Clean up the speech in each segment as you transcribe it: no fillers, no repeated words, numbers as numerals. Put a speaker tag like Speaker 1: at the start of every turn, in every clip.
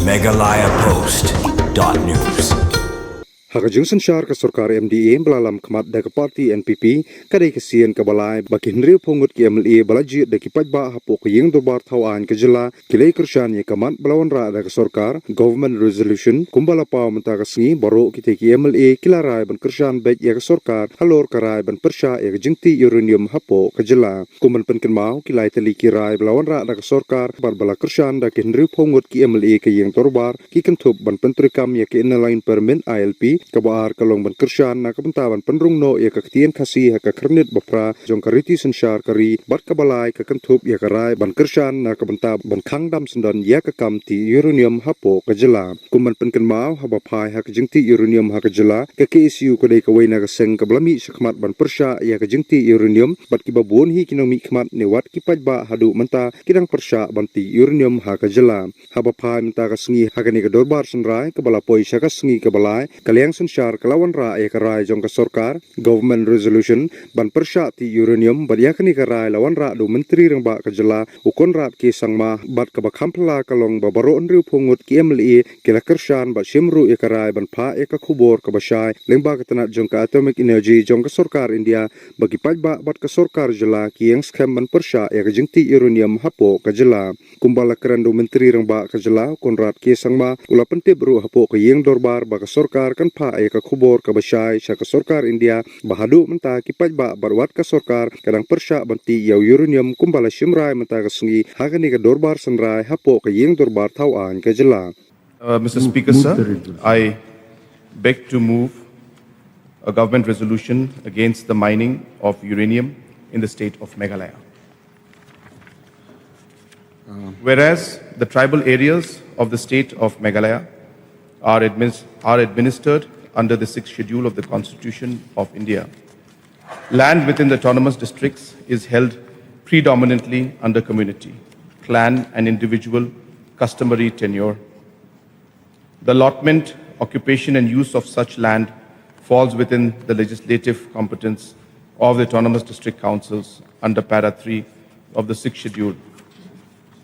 Speaker 1: MeghalayaPost.news.
Speaker 2: Hakajung sanshar ka sarkar MDA balalam khamat da ka party NPP kadai ka Sien Balai bakin riu phongut ki MLA balaji da ki pajba hapo ka yeng dobar thawan ka jila kilai Kyrshan ye kamat balawan ra da ka sarkar government resolution kumbala pa menta ka sngi baro ki te ki MLA kilarai ban Kyrshan bek ye ka sarkar halor karai ban Pyrshah ye ka jingti uranium hapo ka jila kuman pen mau kilai tali ki rai balawan ra da ka sarkar bar bala Kyrshan da ki riu phongut ki MLA ka yeng torbar ki kentup ban pentrikam ye ki inline permit ILP kabar kalong ban Kyrshan na kabantawan penrung no ya ka Ktien Khasi ha ka kernit bapra jong kariti sanshar kari bat kabalai ka kentup ya karai ban Kyrshan na kabanta ban khangdam sendan ya ka kamti uranium hapo ka jela kuman pen mau ha bapai ha ka jingti uranium ha ka jela ka KSU ko dei ka waina ka seng ka blami sakmat ban Pyrshah ya ka jingti uranium bat ki babon hi kinomi khmat ne wat ki pajba hadu menta kidang Pyrshah banti uranium ha ka jela ha bapai menta ka sngi ha ka ni ka dorbar senrai ka bala poi sha ka sngi ka balai kaleng sanshar kalawan ra e karai jong ka sarkar government resolution ban Pyrshah Tih Uranium badia kani karai lawan ra do menteri rang ba ka jela ukon rat ke sangma bat ka bakhampla kalong ba baro nriu phongut ki MLA kila Kyrshan ba shimru e karai ban pha e ka khubor ka bashai lengba ka tanat jong ka atomic energy jong ka sarkar India bagi pajba bat ka sarkar jela ki yang scam ban Pyrshah e ka jingti uranium hapo ka jela kumbala kerando menteri rang ba ka jela ukon rat ke sangma ula pentip ru hapo ka yeng dorbar ba ka sarkar kan pha e ka khubor ka bashai sha ka sarkar India bahadu menta ki pajba barwat ka sarkar kadang Pyrshah banti yaw uranium kumbala shimrai menta ka sngi hagani ka dorbar sanrai hapo ka yeng dorbar thawan ka jela.
Speaker 3: Mr. Speaker, sir, I beg to move a government resolution against the mining of uranium in the state of Meghalaya. Whereas the tribal areas of the state of Meghalaya are administered under the 6th schedule of the Constitution of India. Land within the autonomous districts is held predominantly under community, clan and individual customary tenure. The allotment, occupation and use of such land falls within the legislative competence of the autonomous district councils under para 3 of the 6th schedule.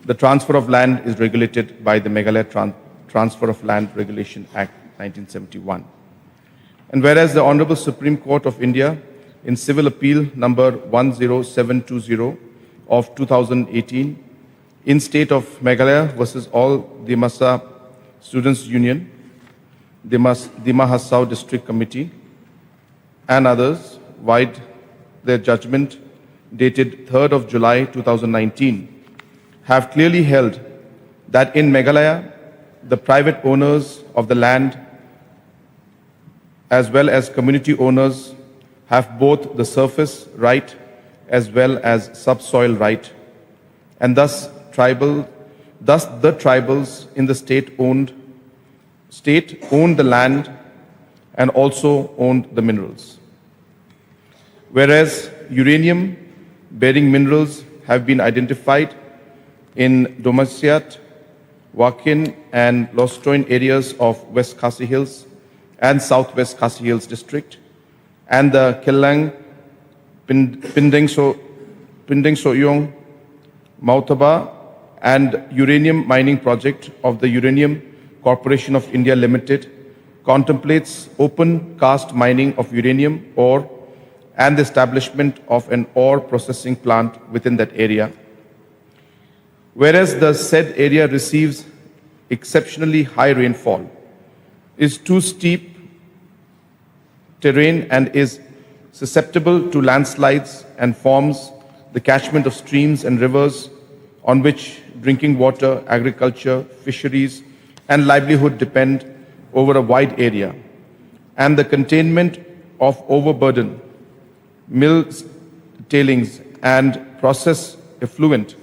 Speaker 3: The transfer of land is regulated by the Meghalaya Transfer of Land Regulation Act 1971. And whereas the Honorable Supreme Court of India in Civil Appeal number 10720 of 2018 in state of Meghalaya versus all Dimasa Students Union, Dima Hasao District Committee and others wide their judgment dated 3rd of July 2019 have clearly held that in Meghalaya, the private owners of the land as well as community owners have both the surface right as well as subsoil right, and thus the tribals in the state owned the land and also owned the minerals. Whereas uranium bearing minerals have been identified in Domasiat, Wakin and Lostoin areas of West Khasi Hills and Southwest Khasi Hills district, and the Kelang, Pindeng Soyong, Mautaba and uranium mining project of the Uranium Corporation of India Limited contemplates open cast mining of uranium ore and the establishment of an ore processing plant within that area. Whereas the said area receives exceptionally high rainfall, is too steep terrain and is susceptible to landslides and forms the catchment of streams and rivers on which drinking water, agriculture, fisheries and livelihood depend over a wide area, and the containment of overburden, mill tailings and process effluent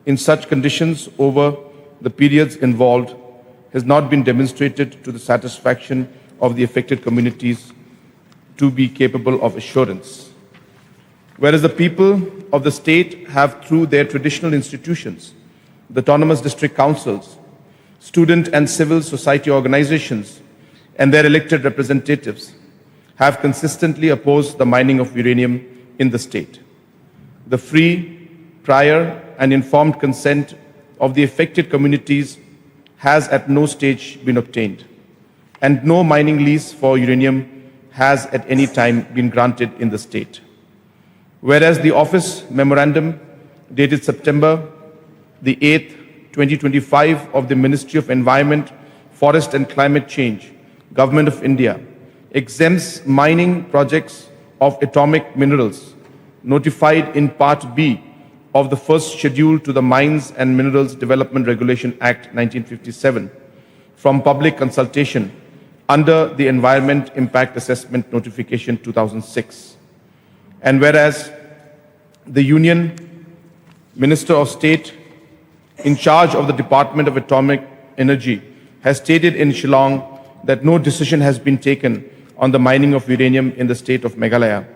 Speaker 3: in such conditions over the periods involved has not been demonstrated to the satisfaction of the affected communities to be capable of assurance. Whereas the people of the state have, through their traditional institutions, the autonomous district councils, student and civil society organizations, and their elected representatives, have consistently opposed the mining of uranium in the state. The free, prior, and informed consent of the affected communities has at no stage been obtained, and no mining lease for uranium has at any time been granted in the state. Whereas the office memorandum dated September the 8th, 2025 of the Ministry of Environment, Forest and Climate Change, Government of India, exempts mining projects of atomic minerals notified in Part B of the first schedule to the Mines and Minerals Development Regulation Act 1957 from public consultation under the Environment Impact Assessment Notification 2006. And whereas the Union Minister of State in charge of the Department of Atomic Energy has stated in Shillong that no decision has been taken on the mining of uranium in the state of Meghalaya,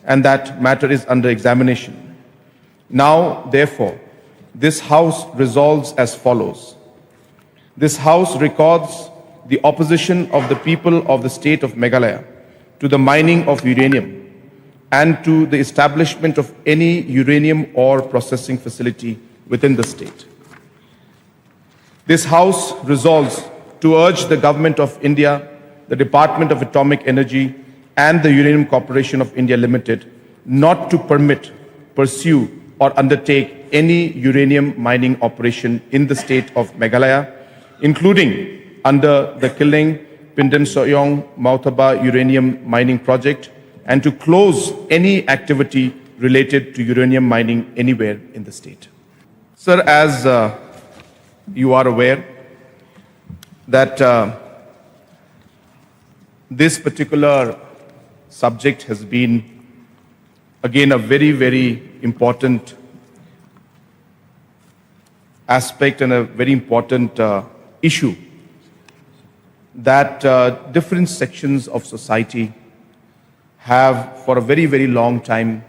Speaker 3: and that matter is under examination. Now, therefore, this House resolves as follows. This House records the opposition of the people of the state of Meghalaya to the mining of uranium and to the establishment of any uranium ore processing facility within the state. This House resolves to urge the Government of India, the Department of Atomic Energy, and the Uranium Corporation of India Limited not to permit, pursue, or undertake any uranium mining operation in the state of Meghalaya, including under the Killing Pindem Mautaba uranium mining project, and to close any activity related to uranium mining anywhere in the state. Sir, as you are aware that this particular subject has been, again, a very, very important aspect and a very important issue that different sections of society have for a very, very long time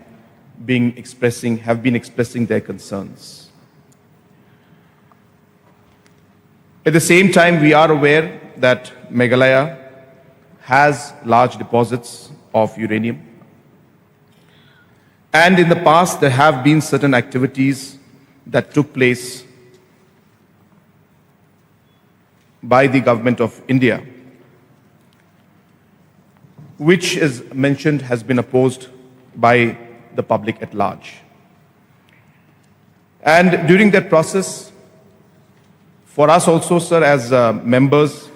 Speaker 3: have been expressing their concerns. At the same time, we are aware that Meghalaya has large deposits of uranium. And in the past, there have been certain activities that took place by the Government of India, which, as mentioned, has been opposed by the public at large. And during that process, for us also, sir, as members,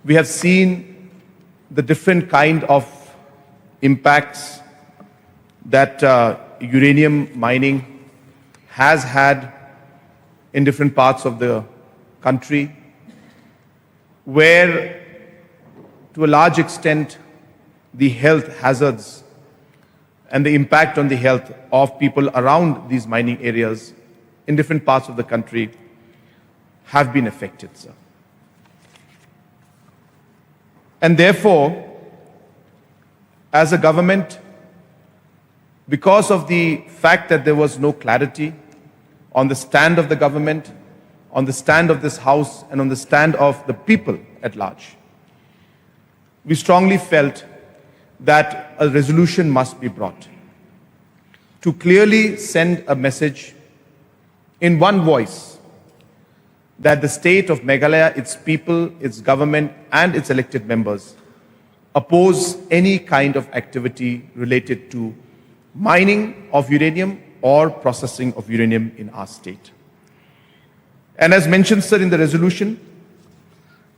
Speaker 3: we have seen the different kind of impacts that uranium mining has had in different parts of the country, where to a large extent the health hazards and the impact on the health of people around these mining areas in different parts of the country have been affected, sir. And therefore, as a government, because of the fact that there was no clarity on the stand of the government, on the stand of this House, and on the stand of the people at large, we strongly felt that a resolution must be brought to clearly send a message in one voice that the state of Meghalaya, its people, its government, and its elected members oppose any kind of activity related to mining of uranium or processing of uranium in our state. And as mentioned, sir, in the resolution,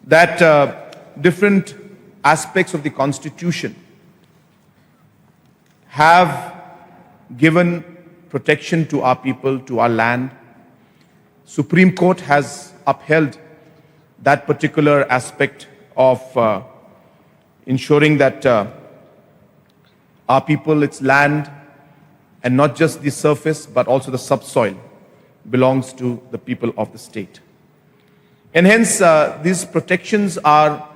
Speaker 3: that different aspects of the Constitution have given protection to our people, to our land. Supreme Court has upheld that particular aspect of ensuring that our people, its land, and not just the surface, but also the subsoil, belongs to the people of the state. And hence, these protections are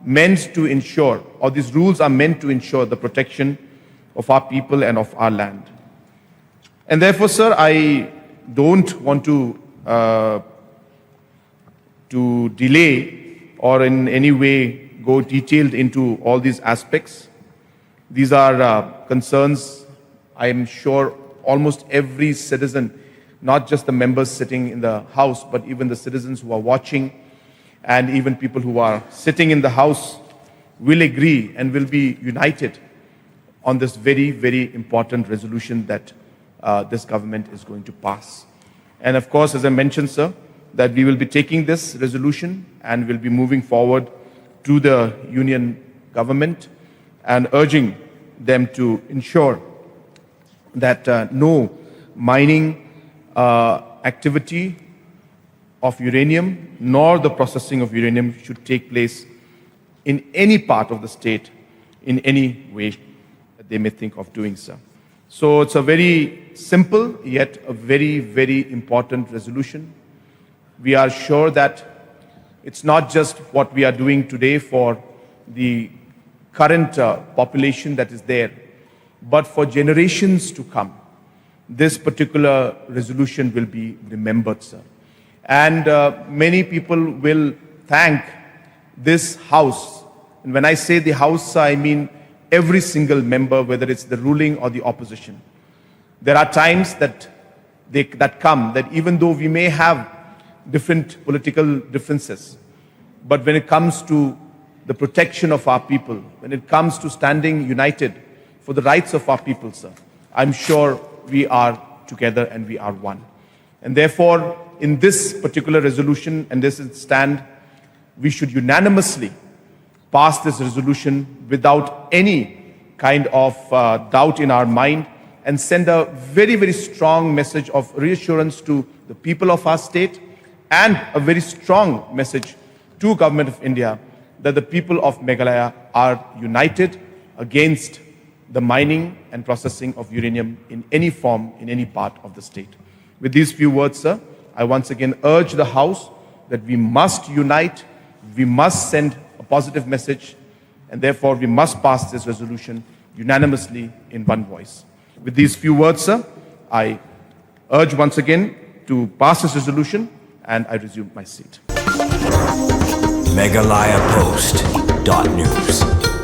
Speaker 3: meant to ensure, or these rules are meant to ensure the protection of our people and of our land. And therefore, sir, I don't want to delay or in any way go detailed into all these aspects. These are concerns I am sure almost every citizen not just the members sitting in the House, but even the citizens who are watching and even people who are sitting in the House will agree and will be united on this very, very important resolution that this government is going to pass. And of course, as I mentioned, sir, that we will be taking this resolution and will be moving forward to the union government and urging them to ensure that no mining activity of uranium nor the processing of uranium should take place in any part of the state in any way that they may think of doing so. So it's a very simple yet a very, very important resolution. We are sure that it's not just what we are doing today for the current population that is there, but for generations to come. This particular resolution will be remembered, sir. And many people will thank this House. And when I say the House, I mean every single member, whether it's the ruling or the opposition. There are times that come that even though we may have different political differences, but when it comes to the protection of our people, when it comes to standing united for the rights of our people, sir, I'm sure we are together and we are one. And therefore, in this particular resolution and this stand, we should unanimously pass this resolution without any kind of doubt in our mind and send a very, very strong message of reassurance to the people of our state and a very strong message to Government of India that the people of Meghalaya are united against the mining and processing of uranium in any form, in any part of the state. With these few words, sir, I once again urge the House that we must unite, we must send a positive message, and therefore we must pass this resolution unanimously in one voice. With these few words, sir, I urge once again to pass this resolution, and I resume my seat.
Speaker 1: MeghalayaPost.news.